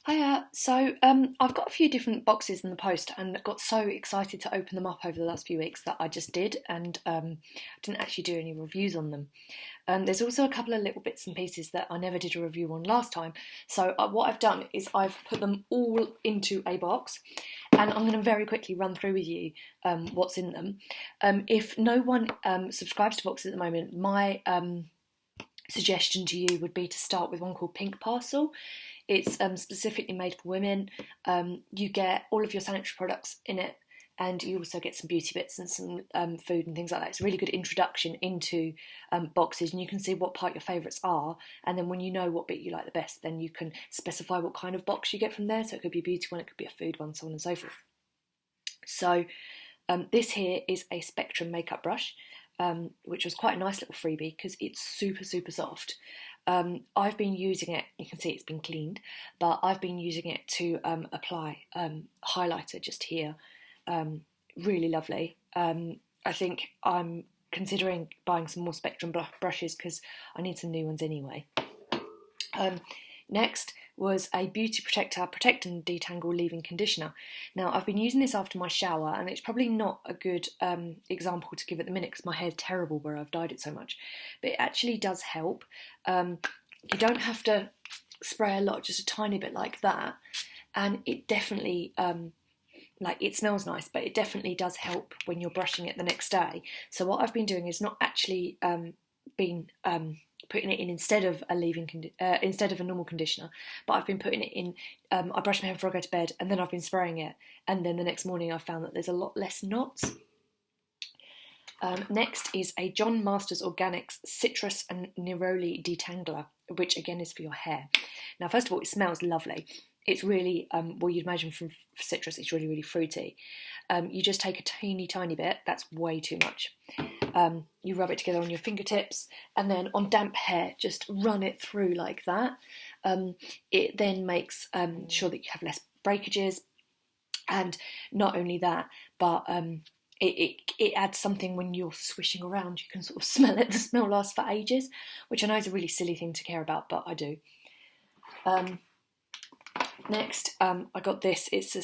Hiya. I've got a few different boxes in the post and got so excited to open them up over the last few weeks that I just did and didn't actually do any reviews on them. There's also a couple of little bits and pieces that I never did a review on last time. What I've done is I've put them all into a box and I'm going to very quickly run through with you what's in them. If no one subscribes to boxes at the moment, my suggestion to you would be to start with one called Pink Parcel. It's specifically made for women. You get all of your sanitary products in it, and you also get some beauty bits and some food and things like that. It's a really good introduction into boxes, and you can see what part your favourites are. And then when you know what bit you like the best, then you can specify what kind of box you get from there. So it could be a beauty one, it could be a food one, so on and so forth. So this here is a Spectrum makeup brush, which was quite a nice little freebie because it's super, super soft. I've been using it, you can see it's been cleaned, but I've been using it to apply highlighter just here. Really lovely. I think I'm considering buying some more Spectrum brushes because I need some new ones anyway. Next was a Beauty Protector Protect and Detangle Leave-In Conditioner. Now, I've been using this after my shower, and it's probably not a good example to give at the minute because my hair's terrible where I've dyed it so much, but it actually does help. You don't have to spray a lot, just a tiny bit like that, and it definitely, it smells nice, but it definitely does help when you're brushing it the next day. So what I've been doing is not actually putting it in instead of instead of a normal conditioner, but I've been putting it in. I brush my hair before I go to bed, and then I've been spraying it, and then the next morning I found that there's a lot less knots. Next is a John Masters Organics Citrus and Neroli Detangler, which again is for your hair. Now, first of all, it smells lovely. It's really, you'd imagine from citrus, it's really, really fruity. You just take a teeny tiny bit, that's way too much. You rub it together on your fingertips, and then on damp hair, just run it through like that. It then makes sure that you have less breakages, and not only that, but it adds something when you're swishing around. You can sort of smell it. The smell lasts for ages, which I know is a really silly thing to care about, but I do. Next, I got this. It's a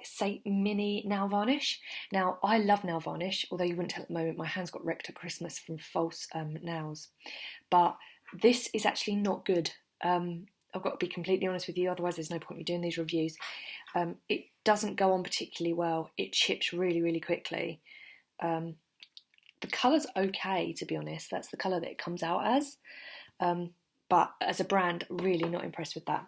Say Mini nail varnish. Now, I love nail varnish, although you wouldn't tell at the moment, my hands got wrecked at Christmas from false nails. But this is actually not good. I've got to be completely honest with you, otherwise there's no point in me doing these reviews. It doesn't go on particularly well. It chips really, really quickly. The colour's okay, to be honest. That's the colour that it comes out as. But as a brand, really not impressed with that.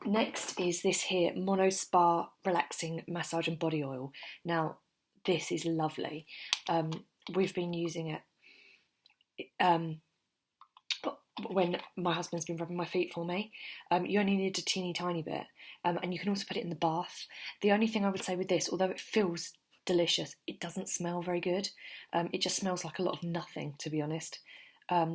Next is this here, Mono Spa Relaxing Massage and Body Oil. Now, this is lovely. We've been using it when my husband's been rubbing my feet for me. You only need a teeny tiny bit, and you can also put it in the bath. The only thing I would say with this, although it feels delicious, it doesn't smell very good. It just smells like a lot of nothing, to be honest.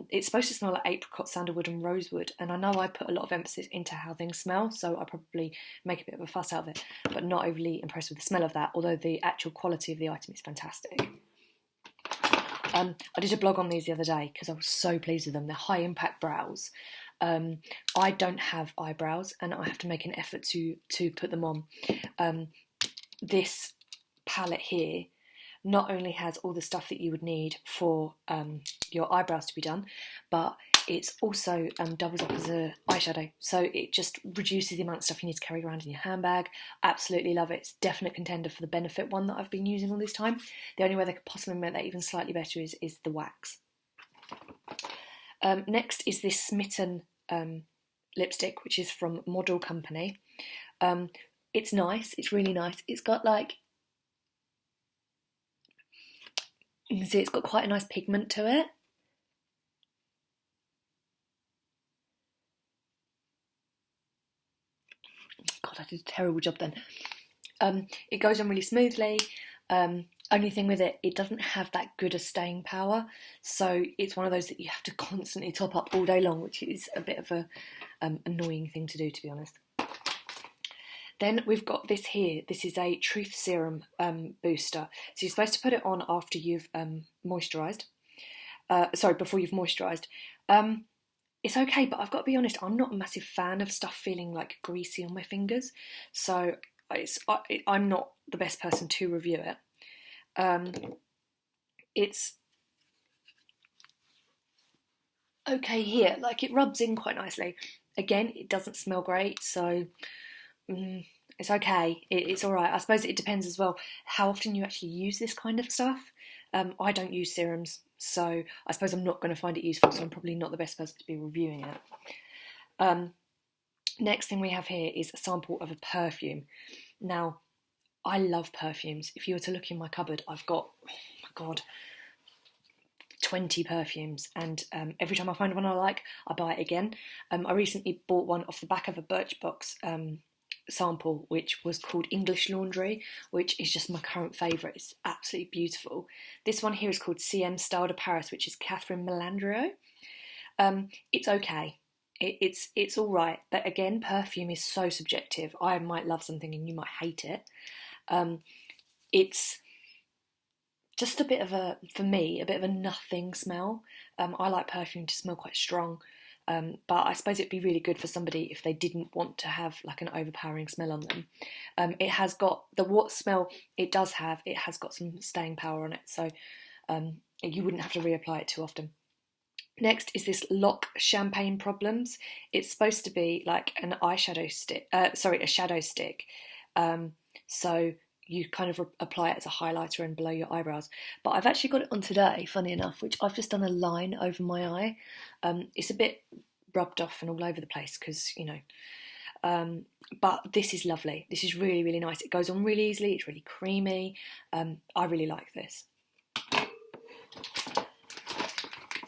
It's supposed to smell like apricot, sandalwood and rosewood, and I know I put a lot of emphasis into how things smell, so I probably make a bit of a fuss out of it, but not overly impressed with the smell of that, although the actual quality of the item is fantastic. I did a blog on these the other day because I was so pleased with them. They're high impact brows. I don't have eyebrows and I have to make an effort to put them on. This palette here not only has all the stuff that you would need for your eyebrows to be done, but it's also doubles up as an eyeshadow. So it just reduces the amount of stuff you need to carry around in your handbag. Absolutely love it. It's a definite contender for the Benefit one that I've been using all this time. The only way they could possibly make that even slightly better is the wax. Next is this Smitten lipstick, which is from Model Company. It's nice. It's really nice. It's got you can see it's got quite a nice pigment to it. God, I did a terrible job then. It goes on really smoothly. Only thing with it, it doesn't have that good a staying power. So it's one of those that you have to constantly top up all day long, which is a bit of a annoying thing to do, to be honest. Then we've got this here. This is a Truth Serum booster. So you're supposed to put it on after you've moisturised. Before you've moisturised. it's okay, but I've got to be honest, I'm not a massive fan of stuff feeling like greasy on my fingers, so I'm not the best person to review it. Um, it's okay here, like it rubs in quite nicely. Again, it doesn't smell great, so it's okay. It's all right. I suppose it depends as well how often you actually use this kind of stuff. I don't use serums, so I suppose I'm not going to find it useful, so I'm probably not the best person to be reviewing it. Next thing we have here is a sample of a perfume. Now, I love perfumes. If you were to look in my cupboard, I've got, oh my God, 20 perfumes, and every time I find one I like, I buy it again. I recently bought one off the back of a Birchbox sample, which was called English Laundry, which is just my current favourite. It's absolutely beautiful. This one here is called CM Style de Paris, which is Catherine Melandrio. It's okay. It's all right, but again, perfume is so subjective. I might love something and you might hate it. It's just a bit of a, for me, a bit of a nothing smell. I like perfume to smell quite strong, but I suppose it'd be really good for somebody if they didn't want to have like an overpowering smell on them. It has got the what smell it does have. It has got some staying power on it, so you wouldn't have to reapply it too often. Next is this Lock Champagne Problems. It's supposed to be like an eyeshadow stick, a shadow stick. So you kind of apply it as a highlighter and below your eyebrows. But I've actually got it on today, funny enough, which I've just done a line over my eye. It's a bit rubbed off and all over the place because, but this is lovely. This is really, really nice. It goes on really easily. It's really creamy. I really like this.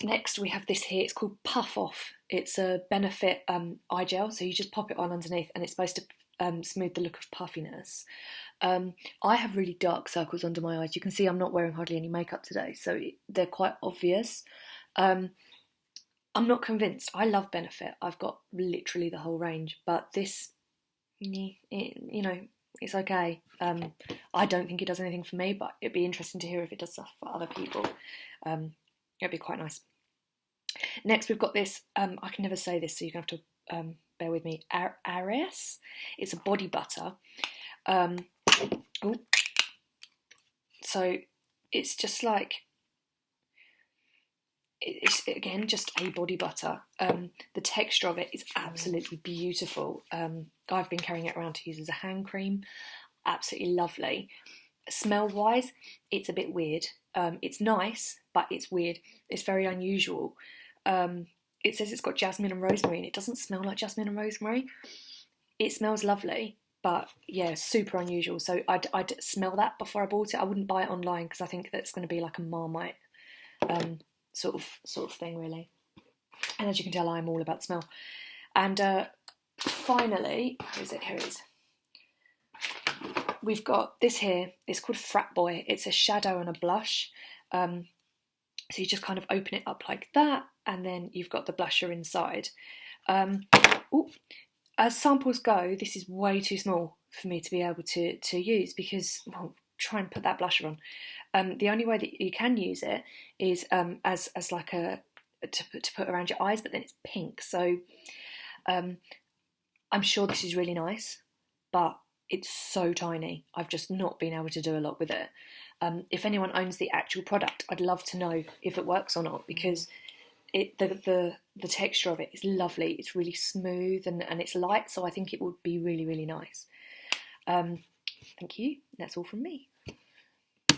Next we have this here, it's called Puff Off. It's a Benefit eye gel, so you just pop it on underneath and it's supposed to smooth the look of puffiness. I have really dark circles under my eyes. You can see I'm not wearing hardly any makeup today, so they're quite obvious. I'm not convinced. I love Benefit. I've got literally the whole range, but this, it's okay. I don't think it does anything for me, but it'd be interesting to hear if it does stuff for other people. It'd be quite nice. Next, we've got this, I can never say this, so you're going to have to bear with me, Ares. It's a body butter. So it's just like, it's again just a body butter. The texture of it is absolutely beautiful. I've been carrying it around to use as a hand cream. Absolutely lovely. Smell-wise, it's a bit weird. It's nice, but it's weird. It's very unusual. It says it's got jasmine and rosemary, and it doesn't smell like jasmine and rosemary. It smells lovely, but yeah, super unusual. So I'd smell that before I bought it. I wouldn't buy it online because I think that's going to be like a Marmite sort of thing, really. And as you can tell, I'm all about smell. And finally, where is it? Here it is. We've got this here. It's called Frat Boy. It's a shadow and a blush. So you just kind of open it up like that, and then you've got the blusher inside. As samples go, this is way too small for me to be able to use because, well, try and put that blusher on. The only way that you can use it is as like to put around your eyes, but then it's pink. So I'm sure this is really nice, but it's so tiny. I've just not been able to do a lot with it. If anyone owns the actual product, I'd love to know if it works or not, because the texture of it is lovely. It's really smooth and it's light, so I think it would be really, really nice. Thank you. That's all from me.